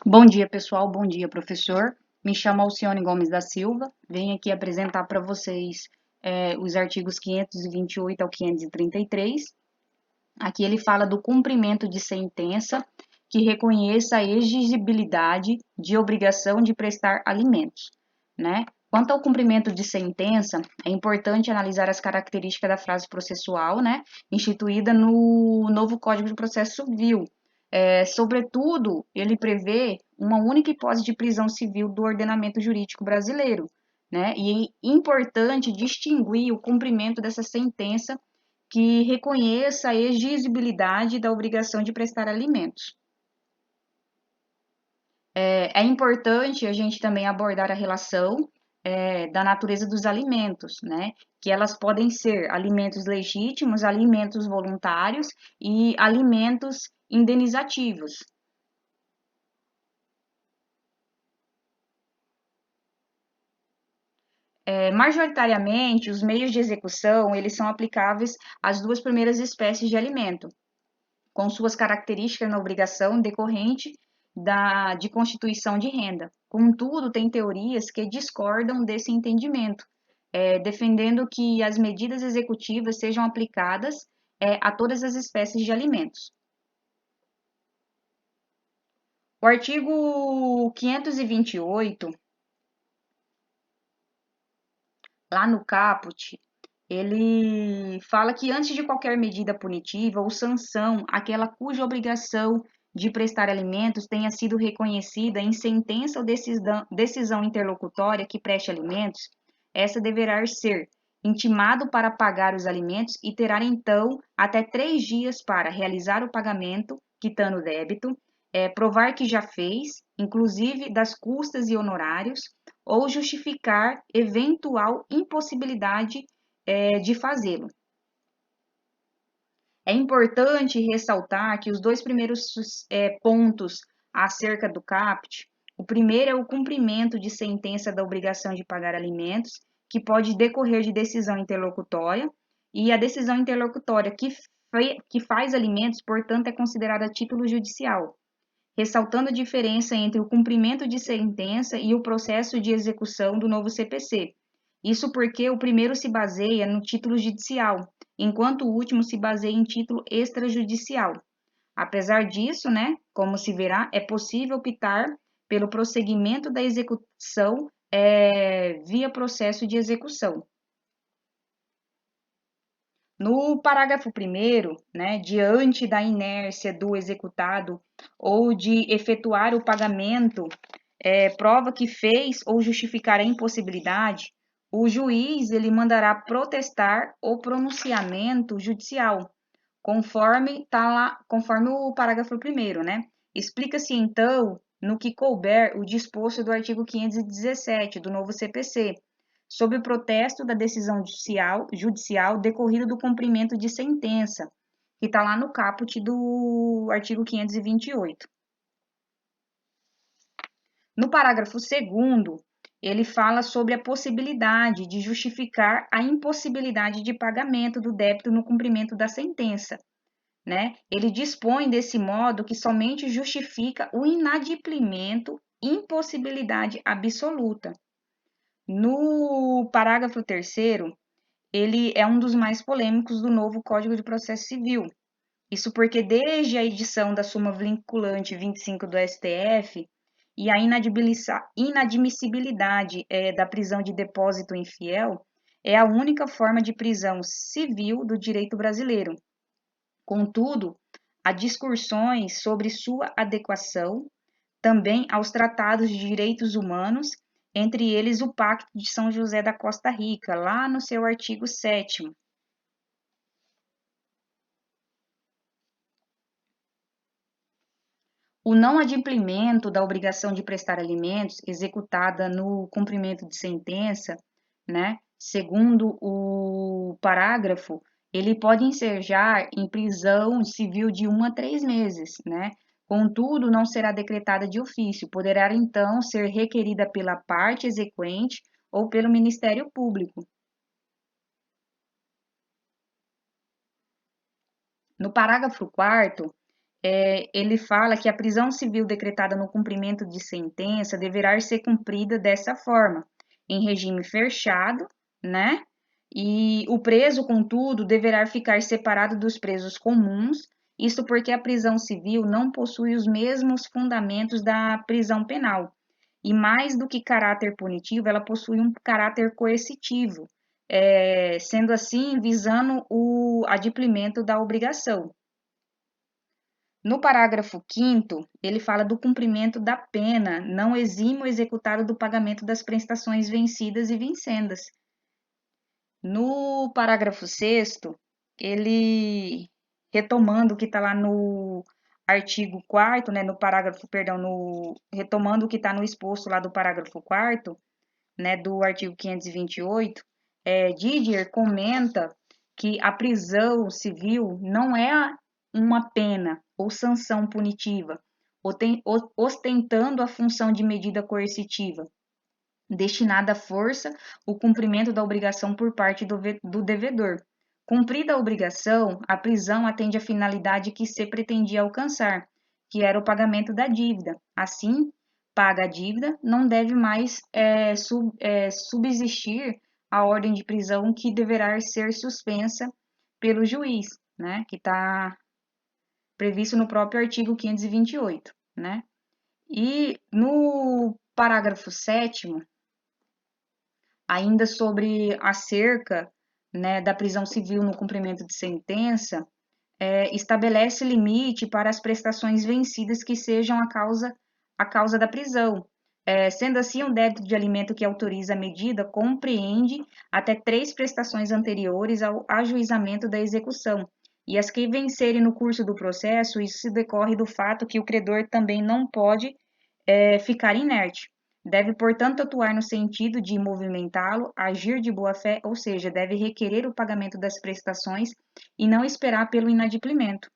Bom dia, pessoal. Bom dia, professor. Me chamo Alcione Gomes da Silva. Venho aqui apresentar para vocês os artigos 528 ao 533. Aqui ele fala do cumprimento de sentença que reconheça a exigibilidade de obrigação de prestar alimentos, né? Quanto ao cumprimento de sentença, é importante analisar as características da frase processual, né, instituída no novo Código de Processo Civil. Sobretudo, ele prevê uma única hipótese de prisão civil do ordenamento jurídico brasileiro, né? E é importante distinguir o cumprimento dessa sentença que reconheça a exigibilidade da obrigação de prestar alimentos. É importante a gente também abordar a relação da natureza dos alimentos, né? Que elas podem ser alimentos legítimos, alimentos voluntários e alimentos indenizativos. Majoritariamente, os meios de execução, eles são aplicáveis às duas primeiras espécies de alimento, com suas características na obrigação decorrente de constituição de renda. Contudo, tem teorias que discordam desse entendimento, defendendo que as medidas executivas sejam aplicadas a todas as espécies de alimentos. O artigo 528, lá no caput, ele fala que antes de qualquer medida punitiva ou sanção, aquela cuja obrigação de prestar alimentos tenha sido reconhecida em sentença ou decisão interlocutória que preste alimentos, essa deverá ser intimado para pagar os alimentos e terá então até 3 dias para realizar o pagamento, quitando o débito, provar que já fez, inclusive das custas e honorários, ou justificar eventual impossibilidade de fazê-lo. É importante ressaltar que os dois primeiros pontos acerca do CAPT, o primeiro é o cumprimento de sentença da obrigação de pagar alimentos, que pode decorrer de decisão interlocutória, e a decisão interlocutória que faz alimentos, portanto, é considerada título judicial, ressaltando a diferença entre o cumprimento de sentença e o processo de execução do novo CPC. Isso porque o primeiro se baseia no título judicial, enquanto o último se baseia em título extrajudicial. Apesar disso, né, como se verá, é possível optar pelo prosseguimento da execução via processo de execução. No parágrafo 1º, né, diante da inércia do executado ou de efetuar o pagamento, prova que fez ou justificar a impossibilidade, o juiz ele mandará protestar o pronunciamento judicial, conforme o parágrafo 1º, né? Explica-se então no que couber o disposto do artigo 517 do novo CPC, sob o protesto da decisão judicial decorrido do cumprimento de sentença, que está lá no caput do artigo 528. No parágrafo 2º, ele fala sobre a possibilidade de justificar a impossibilidade de pagamento do débito no cumprimento da sentença, né? Ele dispõe desse modo que somente justifica o inadimplimento, impossibilidade absoluta. No parágrafo 3º, ele é um dos mais polêmicos do novo Código de Processo Civil. Isso porque desde a edição da súmula vinculante 25 do STF e a inadmissibilidade da prisão de depósito infiel é a única forma de prisão civil do direito brasileiro. Contudo, há discussões sobre sua adequação também aos tratados de direitos humanos, entre eles o Pacto de São José da Costa Rica, lá no seu artigo 7º. O não adimplemento da obrigação de prestar alimentos executada no cumprimento de sentença, né, segundo o parágrafo, ele pode ensejar em prisão civil de 1 a 3 meses, né? Contudo, não será decretada de ofício, poderá então ser requerida pela parte exequente ou pelo Ministério Público. No parágrafo 4º, ele fala que a prisão civil decretada no cumprimento de sentença deverá ser cumprida dessa forma, em regime fechado, né? E o preso, contudo, deverá ficar separado dos presos comuns, isto porque a prisão civil não possui os mesmos fundamentos da prisão penal. E mais do que caráter punitivo, ela possui um caráter coercitivo, sendo assim, visando o adimplemento da obrigação. No parágrafo 5º, ele fala do cumprimento da pena, não exime o executado do pagamento das prestações vencidas e vincendas. No parágrafo 6º, ele, retomando o que está lá no artigo 4º, né, no parágrafo, perdão, retomando o que está no exposto lá do parágrafo 4º, né, do artigo 528, Didier comenta que a prisão civil não é uma pena ou sanção punitiva, ostentando a função de medida coercitiva, destinada à força o cumprimento da obrigação por parte do devedor. Cumprida a obrigação, a prisão atende à finalidade que se pretendia alcançar, que era o pagamento da dívida. Assim, paga a dívida, não deve mais subsistir a ordem de prisão que deverá ser suspensa pelo juiz, né, que está previsto no próprio artigo 528, né? E no parágrafo 7º, ainda sobre acerca, né, da prisão civil no cumprimento de sentença, estabelece limite para as prestações vencidas que sejam a causa da prisão. Sendo assim, o débito de alimento que autoriza a medida compreende até 3 prestações anteriores ao ajuizamento da execução, e as que vencerem no curso do processo, isso se decorre do fato que o credor também não pode ficar inerte. Deve, portanto, atuar no sentido de movimentá-lo, agir de boa-fé, ou seja, deve requerer o pagamento das prestações e não esperar pelo inadimplemento.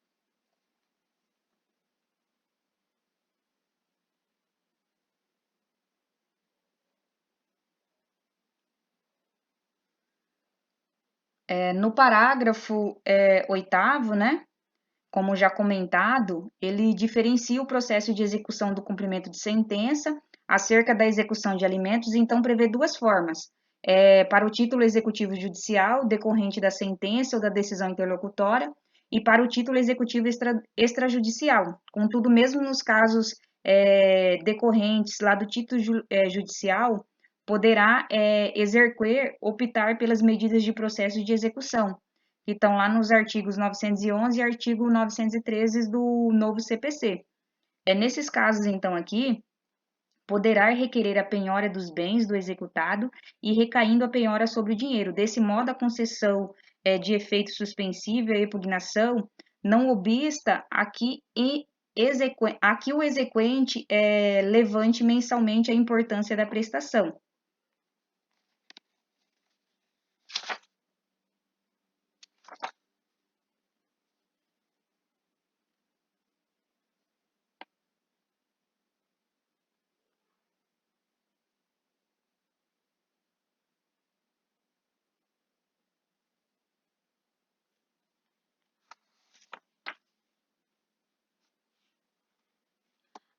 No parágrafo 8º, né, como já comentado, ele diferencia o processo de execução do cumprimento de sentença acerca da execução de alimentos, e então prevê duas formas. Para o título executivo judicial, decorrente da sentença ou da decisão interlocutória, e para o título executivo extrajudicial. Contudo, mesmo nos casos decorrentes lá do título judicial, poderá exercer, optar pelas medidas de processo de execução, que estão lá nos artigos 911 e artigo 913 do novo CPC. Nesses casos, então, aqui, poderá requerer a penhora dos bens do executado e recaindo a penhora sobre o dinheiro. Desse modo, a concessão de efeito suspensivo e a impugnação não obsta a que o exequente levante mensalmente a importância da prestação.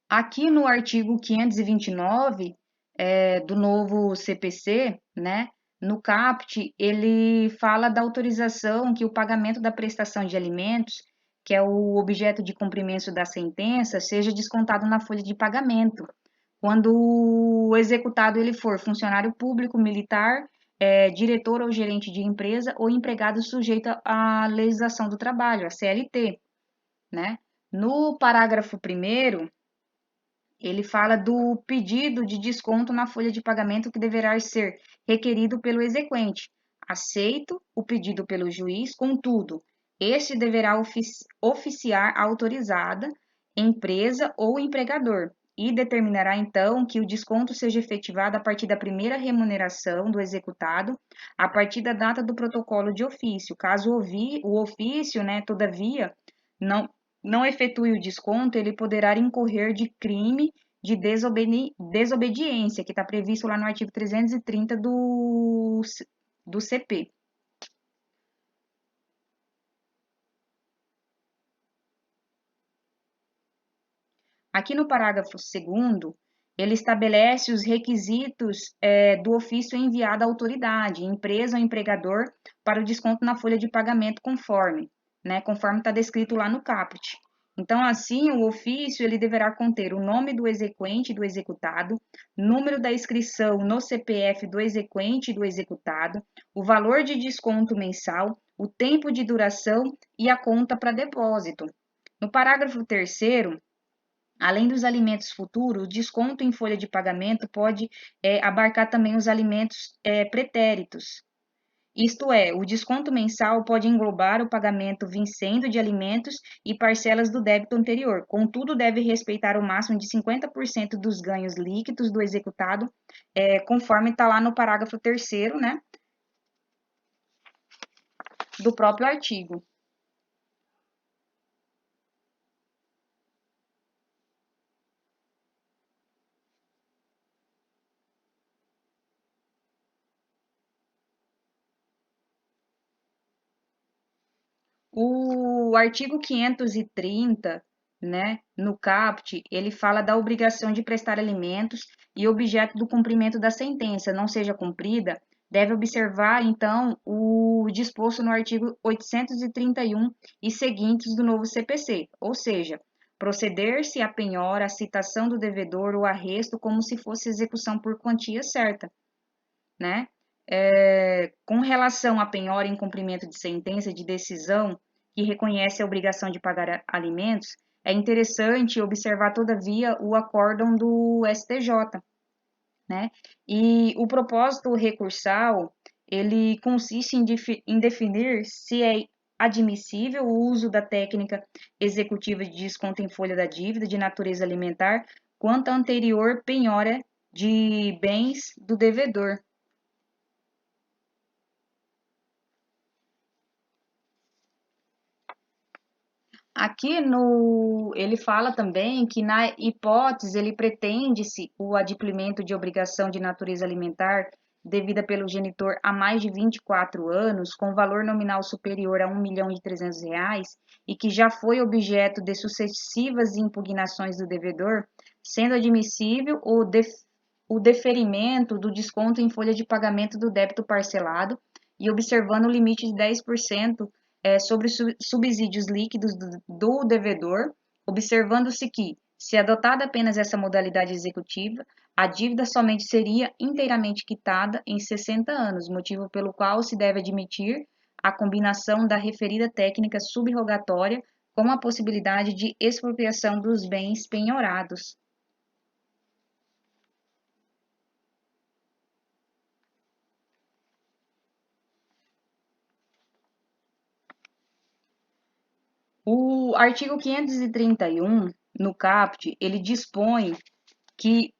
Aqui no artigo 529 do novo CPC, né, no CAPT, ele fala da autorização que o pagamento da prestação de alimentos, que é o objeto de cumprimento da sentença, seja descontado na folha de pagamento, quando o executado ele for funcionário público, militar, diretor ou gerente de empresa ou empregado sujeito à legislação do trabalho, a CLT, né? No parágrafo 1º, ele fala do pedido de desconto na folha de pagamento que deverá ser requerido pelo exequente. Aceito o pedido pelo juiz, contudo, este deverá oficiar a autorizada empresa ou empregador e determinará então que o desconto seja efetivado a partir da primeira remuneração do executado, a partir da data do protocolo de ofício. Caso o ofício, né, todavia, não efetue o desconto, ele poderá incorrer de crime de desobediência, que está previsto lá no artigo 330 do CP. Aqui no parágrafo 2º, ele estabelece os requisitos do ofício enviado à autoridade, empresa ou empregador, para o desconto na folha de pagamento conforme, né, conforme está descrito lá no caput. Então, assim, o ofício ele deverá conter o nome do exequente e do executado, número da inscrição no CPF do exequente e do executado, o valor de desconto mensal, o tempo de duração e a conta para depósito. No parágrafo 3º, além dos alimentos futuros, o desconto em folha de pagamento pode abarcar também os alimentos pretéritos. Isto é, o desconto mensal pode englobar o pagamento vincendo de alimentos e parcelas do débito anterior. Contudo, deve respeitar o máximo de 50% dos ganhos líquidos do executado, conforme está lá no parágrafo 3º, né, do próprio artigo. O artigo 530, né, no caput, ele fala da obrigação de prestar alimentos e objeto do cumprimento da sentença não seja cumprida, deve observar, então, o disposto no artigo 831 e seguintes do novo CPC, ou seja, proceder-se à penhora, a citação do devedor ou arresto como se fosse execução por quantia certa, né? Com relação à penhora em cumprimento de sentença de decisão que reconhece a obrigação de pagar alimentos, é interessante observar, todavia, o acórdão do STJ, né? E o propósito recursal, ele consiste em definir se é admissível o uso da técnica executiva de desconto em folha da dívida de natureza alimentar quanto à anterior penhora de bens do devedor. Aqui ele fala também que na hipótese ele pretende-se o adimplemento de obrigação de natureza alimentar devida pelo genitor há mais de 24 anos, com valor nominal superior a R$ 1.300.000 e que já foi objeto de sucessivas impugnações do devedor, sendo admissível o deferimento do desconto em folha de pagamento do débito parcelado e observando o limite de 10% sobre subsídios líquidos do devedor, observando-se que, se adotada apenas essa modalidade executiva, a dívida somente seria inteiramente quitada em 60 anos, motivo pelo qual se deve admitir a combinação da referida técnica subrogatória com a possibilidade de expropriação dos bens penhorados. O artigo 531, no caput, ele dispõe que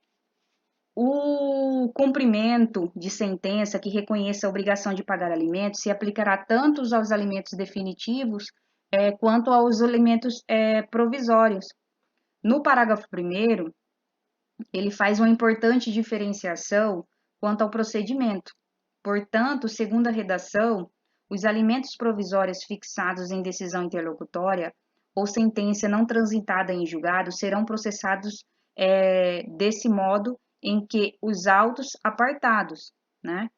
o cumprimento de sentença que reconheça a obrigação de pagar alimentos se aplicará tanto aos alimentos definitivos quanto aos alimentos provisórios. No parágrafo 1º, ele faz uma importante diferenciação quanto ao procedimento. Portanto, segundo a redação, os alimentos provisórios fixados em decisão interlocutória ou sentença não transitada em julgado serão processados desse modo em que os autos apartados, né?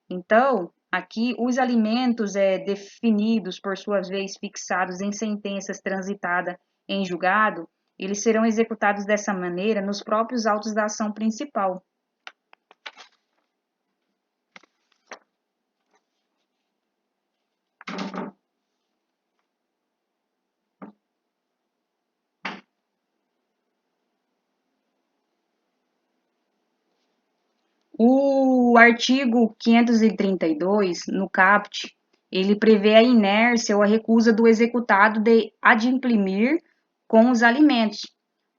Então, aqui os alimentos definidos, por sua vez, fixados em sentenças transitadas em julgado, eles serão executados dessa maneira nos próprios autos da ação principal. O artigo 532, no caput, ele prevê a inércia ou a recusa do executado de adimplimir com os alimentos.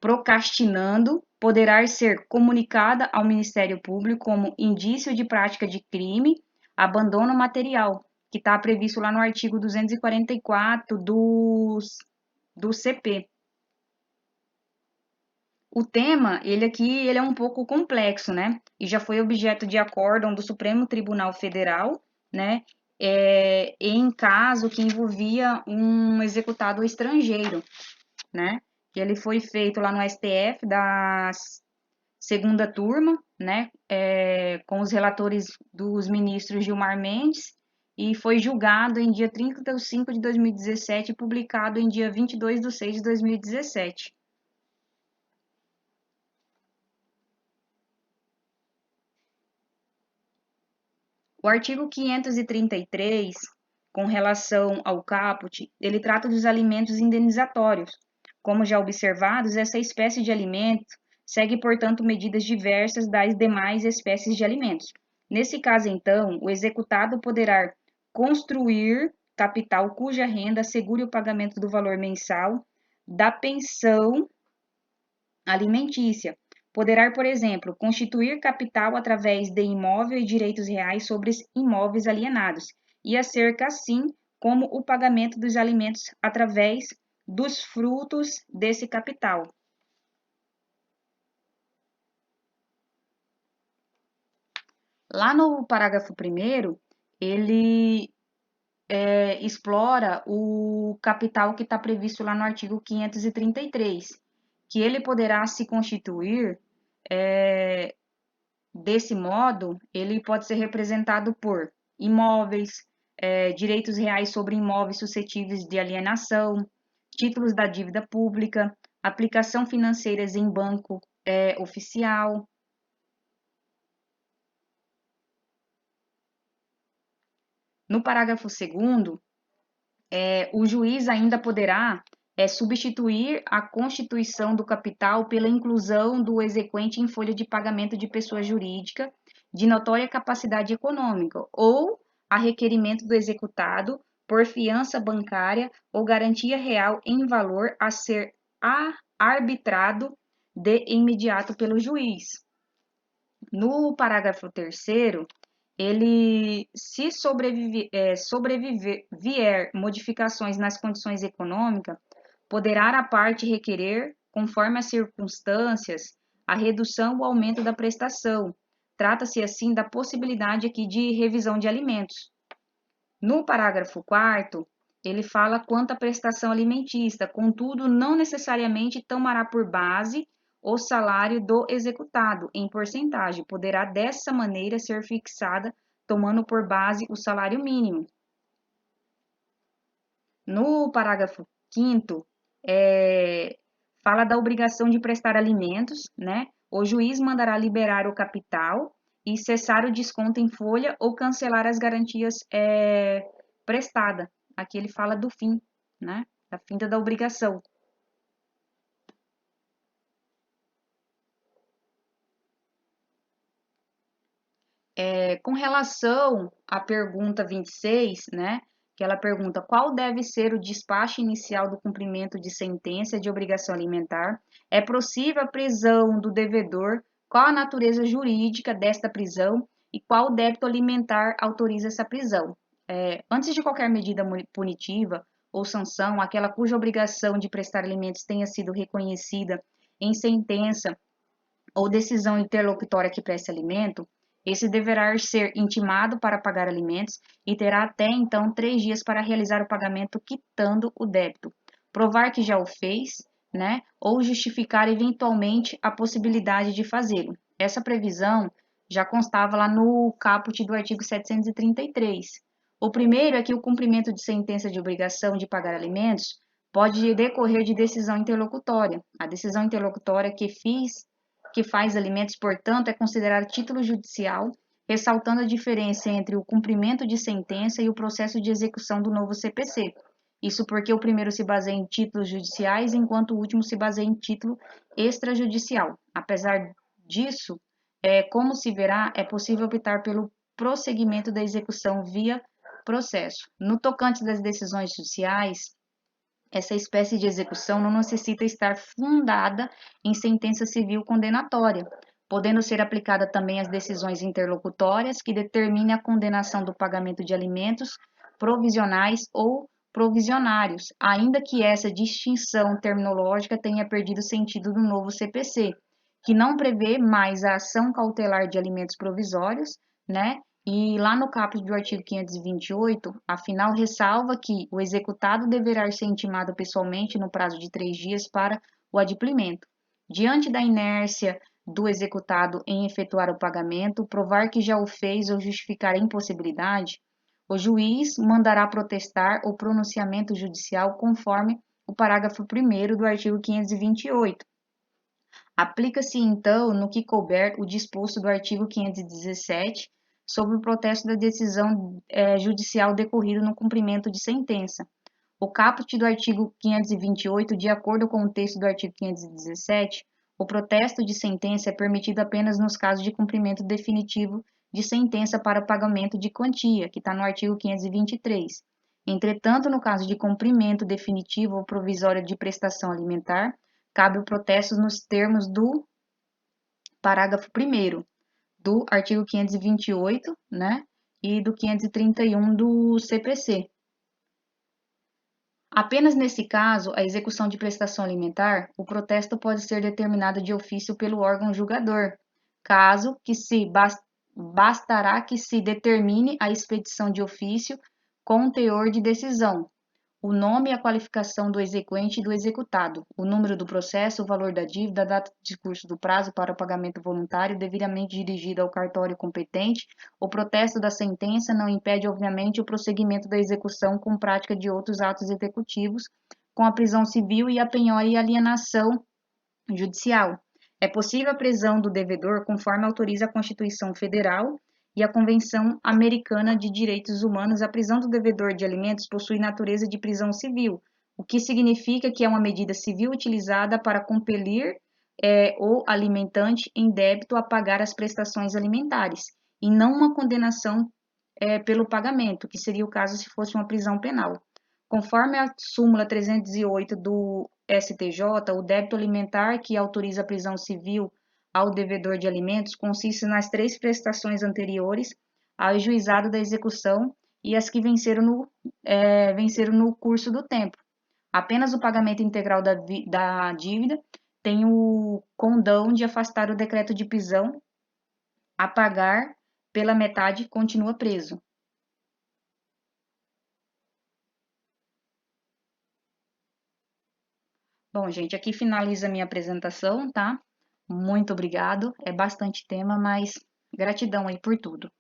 Procrastinando, poderá ser comunicada ao Ministério Público como indício de prática de crime, abandono material, que está previsto lá no artigo 244 do CP. O tema, ele é um pouco complexo, né? E já foi objeto de acórdão do Supremo Tribunal Federal, né? Em caso que envolvia um executado estrangeiro, né? que ele foi feito lá no STF da segunda turma, né, com os relatores dos ministros Gilmar Mendes, e foi julgado em dia 30 de 5 de 2017 e publicado em dia 22 de 6 de 2017. O artigo 533, com relação ao caput, ele trata dos alimentos indenizatórios. Como já observados, essa espécie de alimento segue, portanto, medidas diversas das demais espécies de alimentos. Nesse caso, então, o executado poderá construir capital cuja renda assegure o pagamento do valor mensal da pensão alimentícia. Poderá, por exemplo, constituir capital através de imóvel e direitos reais sobre imóveis alienados, e acerca, assim, como o pagamento dos alimentos através dos frutos desse capital. Lá no parágrafo 1º, ele explora o capital que está previsto lá no artigo 533, que ele poderá se constituir desse modo, ele pode ser representado por imóveis, direitos reais sobre imóveis suscetíveis de alienação, títulos da dívida pública, aplicação financeiras em banco oficial. No parágrafo 2º, o juiz ainda poderá substituir a constituição do capital pela inclusão do exequente em folha de pagamento de pessoa jurídica de notória capacidade econômica ou a requerimento do executado por fiança bancária ou garantia real em valor a ser arbitrado de imediato pelo juiz. No parágrafo 3º, ele, se sobrevier modificações nas condições econômicas, poderá a parte requerer, conforme as circunstâncias, a redução ou aumento da prestação. Trata-se, assim, da possibilidade aqui de revisão de alimentos. No parágrafo 4º, ele fala quanto à prestação alimentícia, contudo, não necessariamente tomará por base o salário do executado em porcentagem, poderá dessa maneira ser fixada, tomando por base o salário mínimo. No parágrafo 5º, fala da obrigação de prestar alimentos, né? O juiz mandará liberar o capital e cessar o desconto em folha ou cancelar as garantias prestadas. Aqui ele fala do fim, né? Da finda da obrigação. Com relação à pergunta 26, né, que ela pergunta qual deve ser o despacho inicial do cumprimento de sentença de obrigação alimentar, é possível a prisão do devedor, qual a natureza jurídica desta prisão e qual débito alimentar autoriza essa prisão. Antes de qualquer medida punitiva ou sanção, aquela cuja obrigação de prestar alimentos tenha sido reconhecida em sentença ou decisão interlocutória que preste alimento, esse deverá ser intimado para pagar alimentos e terá até então 3 dias para realizar o pagamento quitando o débito, provar que já o fez, né, ou justificar eventualmente a possibilidade de fazê-lo. Essa previsão já constava lá no caput do artigo 733. O primeiro é que o cumprimento de sentença de obrigação de pagar alimentos pode decorrer de decisão interlocutória. A decisão interlocutória que faz alimentos, portanto, é considerado título judicial, ressaltando a diferença entre o cumprimento de sentença e o processo de execução do novo CPC. Isso porque o primeiro se baseia em títulos judiciais, enquanto o último se baseia em título extrajudicial. Apesar disso, como se verá, é possível optar pelo prosseguimento da execução via processo. No tocante das decisões judiciais, essa espécie de execução não necessita estar fundada em sentença civil condenatória, podendo ser aplicada também às decisões interlocutórias que determinem a condenação do pagamento de alimentos provisionais ou provisionários, ainda que essa distinção terminológica tenha perdido sentido no novo CPC, que não prevê mais a ação cautelar de alimentos provisórios, né? E lá no caput do artigo 528, afinal, ressalva que o executado deverá ser intimado pessoalmente no prazo de 3 dias para o adimplemento. Diante da inércia do executado em efetuar o pagamento, provar que já o fez ou justificar a impossibilidade, o juiz mandará protestar o pronunciamento judicial conforme o parágrafo 1º do artigo 528. Aplica-se, então, no que couber, o disposto do artigo 517 sobre o protesto da decisão judicial decorrido no cumprimento de sentença. O caput do artigo 528, de acordo com o texto do artigo 517, o protesto de sentença é permitido apenas nos casos de cumprimento definitivo de sentença para pagamento de quantia, que está no artigo 523. Entretanto, no caso de cumprimento definitivo ou provisório de prestação alimentar, cabe o protesto nos termos do parágrafo 1º do artigo 528, né, e do 531 do CPC. Apenas nesse caso, a execução de prestação alimentar, o protesto pode ser determinado de ofício pelo órgão julgador, caso que bastará que se determine a expedição de ofício com teor de decisão, o nome e a qualificação do exequente e do executado, o número do processo, o valor da dívida, a data de curso do prazo para o pagamento voluntário devidamente dirigido ao cartório competente. O protesto da sentença não impede, obviamente, o prosseguimento da execução com prática de outros atos executivos, com a prisão civil e a penhora e alienação judicial. É possível a prisão do devedor conforme autoriza a Constituição Federal e a Convenção Americana de Direitos Humanos. A prisão do devedor de alimentos possui natureza de prisão civil, o que significa que é uma medida civil utilizada para compelir o alimentante em débito a pagar as prestações alimentares, e não uma condenação pelo pagamento, que seria o caso se fosse uma prisão penal. Conforme a súmula 308 do STJ, o débito alimentar que autoriza a prisão civil ao devedor de alimentos consiste nas 3 prestações anteriores ao juizado da execução e as que venceram no curso do tempo. Apenas o pagamento integral da dívida tem o condão de afastar o decreto de prisão a pagar pela metade continua preso. Bom, gente, aqui finaliza a minha apresentação, tá? Muito obrigado. É bastante tema, mas gratidão aí por tudo.